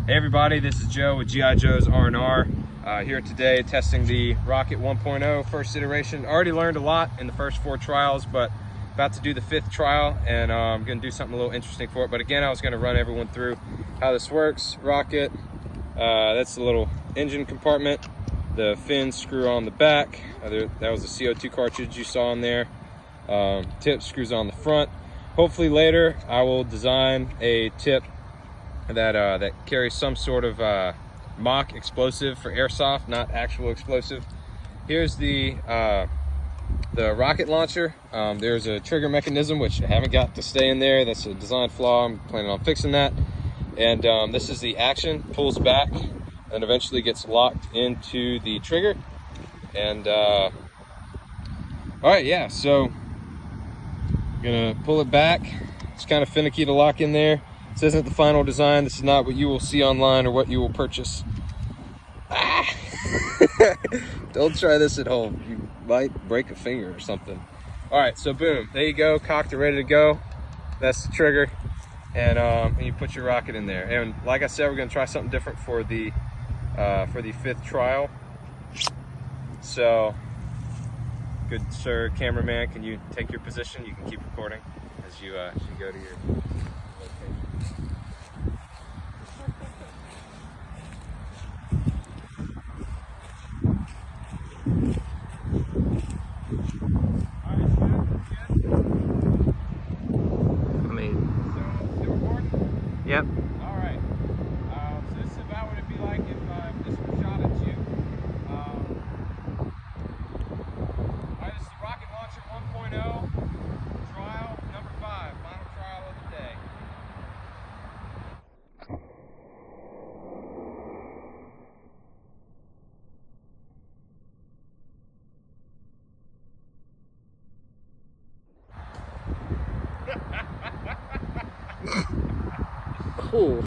Hey everybody, this is Joe with G.I. Joe's R&R. Here today testing the Rocket 1.0 first iteration. Already learned a lot in the first 4 trials, but about to do the 5th trial, and I'm going to do something a little interesting for it. But again, I was going to run everyone through how this works. Rocket, that's the little engine compartment. The fins screw on the back. That was the CO2 cartridge you saw in there. Tip screws on the front. Hopefully later I will design a tip that carries some sort of Mach explosive for airsoft, not actual explosive. Here's the rocket launcher. There's a trigger mechanism which I haven't got to stay in there. That's a design flaw. I'm planning on fixing that. And this is the action, pulls back and eventually gets locked into the trigger. And all right, yeah, so I'm gonna pull it back. It's kind of finicky to lock in there. This isn't the final design. This is not what you will see online or what you will purchase. Ah! Don't try this at home. You might break a finger or something. All right, so boom, there you go, cocked and ready to go. That's the trigger, and you put your rocket in there. And like I said, we're gonna try something different for the 5th trial. So, good sir, cameraman, can you take your position? You can keep recording as you go to your location. Yep. All right. So this is about what it'd be like if this were shot at you. All right, this is the Rocket Launcher 1.0 trial number 5, final trial of the day. Cool.